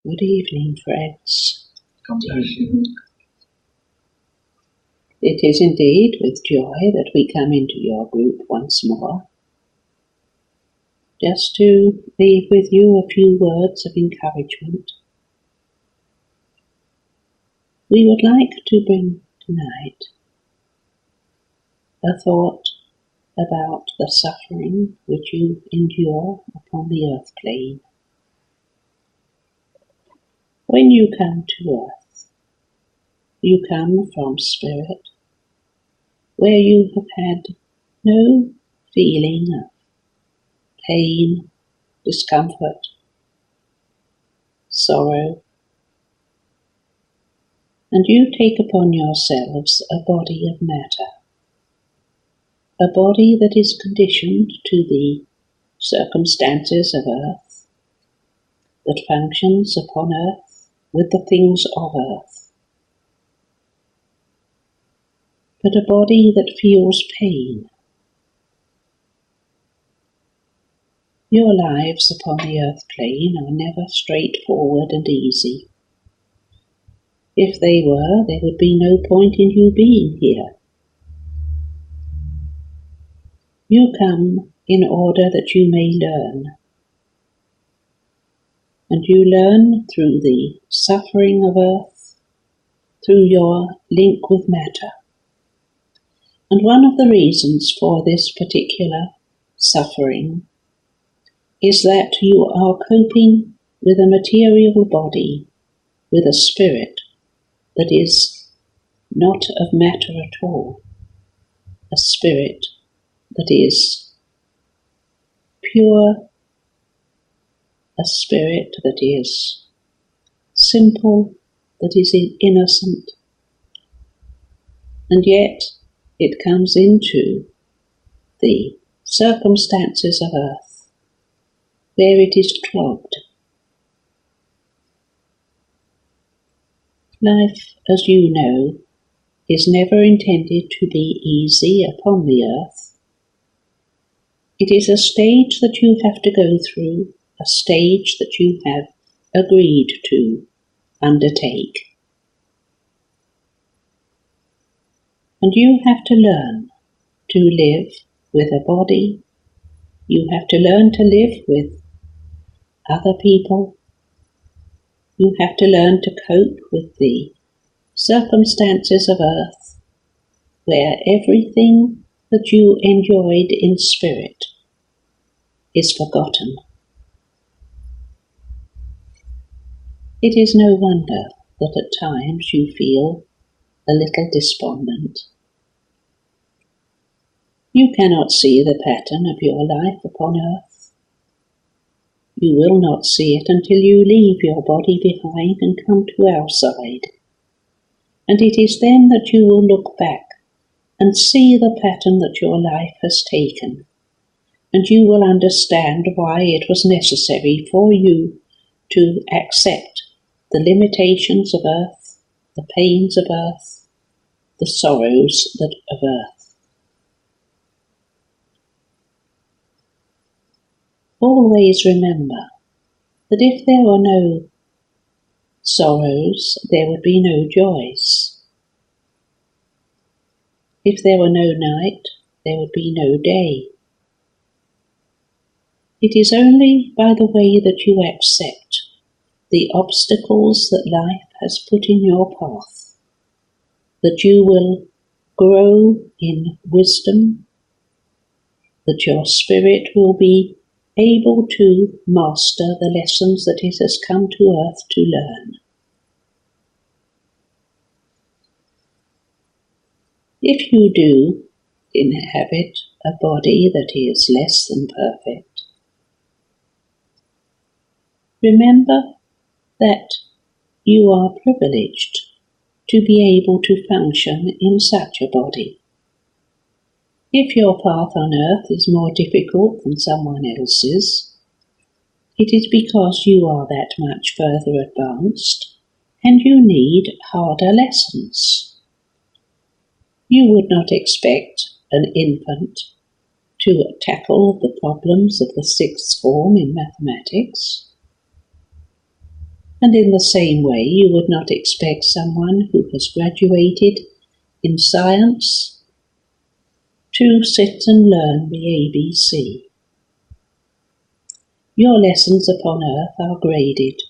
Good evening, friends. God bless you. It is indeed with joy that we come into your group once more, just to leave with you a few words of encouragement. We would like to bring tonight a thought about the suffering which you endure upon the earth plane. When you come to earth, you come from spirit, where you have had no feeling of pain, discomfort, sorrow, and you take upon yourselves a body of matter, a body that is conditioned to the circumstances of earth, that functions upon earth with the things of earth, but a body that feels pain. Your lives upon the earth plane are never straightforward and easy. If they were, there would be no point in you being here. You come in order that you may learn. And you learn through the suffering of earth, through your link with matter. And one of the reasons for this particular suffering is that you are coping with a material body, with a spirit that is not of matter at all, a spirit that is pure, a spirit that is simple, that is innocent, and yet it comes into the circumstances of earth where it is clogged. Life, as you know, is never intended to be easy upon the earth. It is a stage that you have to go through, a stage that you have agreed to undertake. And you have to learn to live with a body. You have to learn to live with other people. You have to learn to cope with the circumstances of earth where everything that you enjoyed in spirit is forgotten. It is no wonder that at times you feel a little despondent. You cannot see the pattern of your life upon earth. You will not see it until you leave your body behind and come to our side. And it is then that you will look back and see the pattern that your life has taken. And you will understand why it was necessary for you to accept the limitations of earth, the pains of earth, the sorrows of earth. Always remember that if there were no sorrows, there would be no joys. If there were no night, there would be no day. It is only by the way that you accept the obstacles that life has put in your path that you will grow in wisdom, that your spirit will be able to master the lessons that it has come to earth to learn. If you do inhabit a body that is less than perfect, remember that you are privileged to be able to function in such a body. If your path on earth is more difficult than someone else's, it is because you are that much further advanced and you need harder lessons. You would not expect an infant to tackle the problems of the sixth form in mathematics. And in the same way, you would not expect someone who has graduated in science to sit and learn the ABC. Your lessons upon earth are graded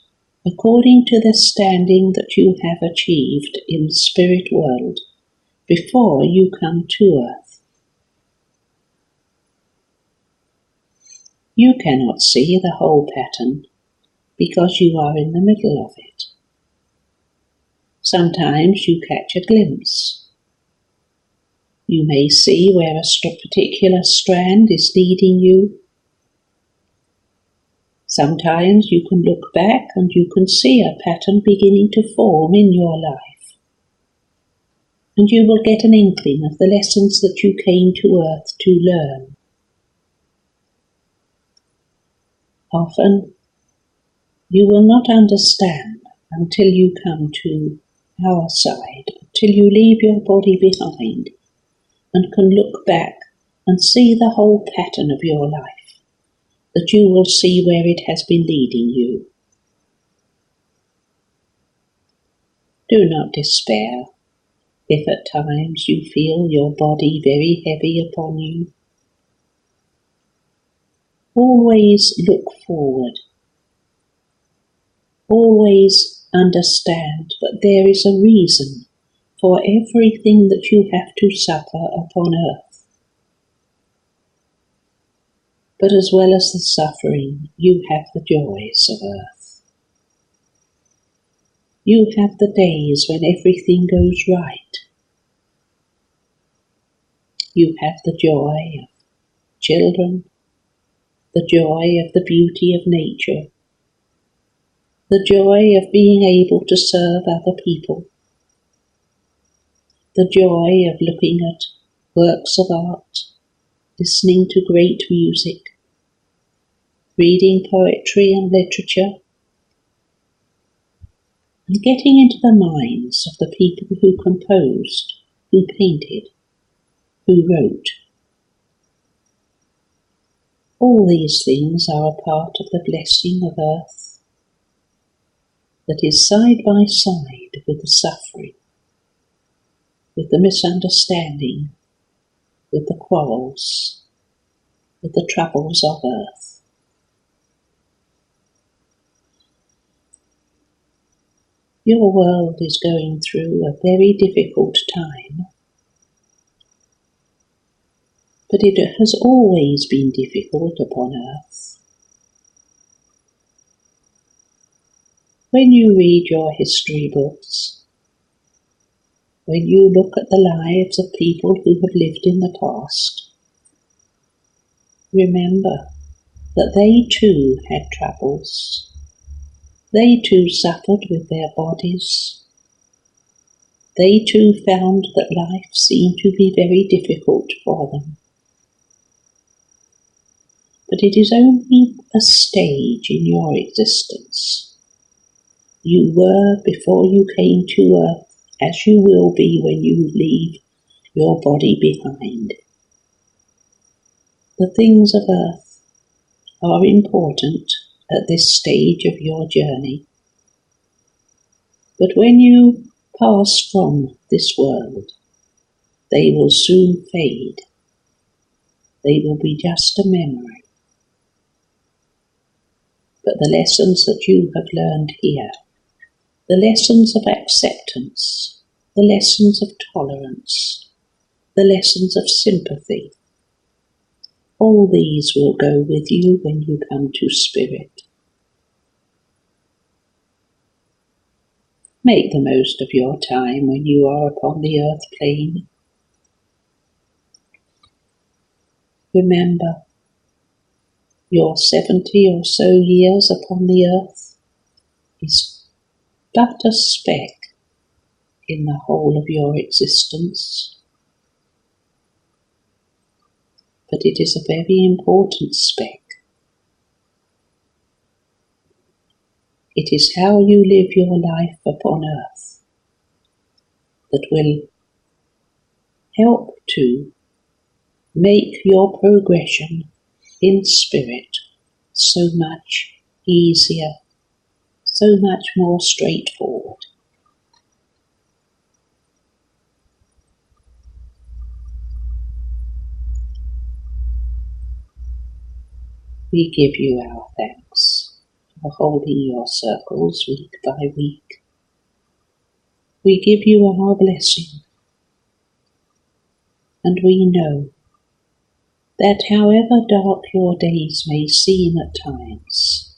according to the standing that you have achieved in the spirit world before you come to earth. You cannot see the whole pattern because you are in the middle of it. Sometimes you catch a glimpse. You may see where a particular strand is leading you. Sometimes you can look back and you can see a pattern beginning to form in your life. And you will get an inkling of the lessons that you came to earth to learn. Often, you will not understand until you come to our side, until you leave your body behind and can look back and see the whole pattern of your life, that you will see where it has been leading you. Do not despair if at times you feel your body very heavy upon you. Always look forward. Always understand that there is a reason for everything that you have to suffer upon earth. But as well as the suffering, you have the joys of earth. You have the days when everything goes right. You have the joy of children, the joy of the beauty of nature, the joy of being able to serve other people, the joy of looking at works of art, listening to great music, reading poetry and literature, and getting into the minds of the people who composed, who painted, who wrote. All these things are a part of the blessing of earth that is side by side with the suffering, with the misunderstanding, with the quarrels, with the troubles of earth. Your world is going through a very difficult time, but it has always been difficult upon earth. When you read your history books, when you look at the lives of people who have lived in the past, remember that they too had troubles. They too suffered with their bodies. They too found that life seemed to be very difficult for them. But it is only a stage in your existence. You were before you came to earth, as you will be when you leave your body behind. The things of earth are important at this stage of your journey. But when you pass from this world, they will soon fade. They will be just a memory. But the lessons that you have learned here, the lessons of acceptance, the lessons of tolerance, the lessons of sympathy, all these will go with you when you come to spirit. Make the most of your time when you are upon the earth plane. Remember, your 70 or so years upon the earth is but a speck in the whole of your existence. But it is a very important speck. It is how you live your life upon earth that will help to make your progression in spirit so much easier, so much more straightforward. We give you our thanks for holding your circles week by week. We give you our blessing, and we know that however dark your days may seem at times,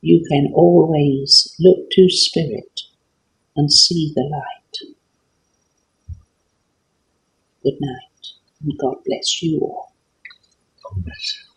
you can always look to Spirit and see the light. Good night, and God bless you all. God bless you.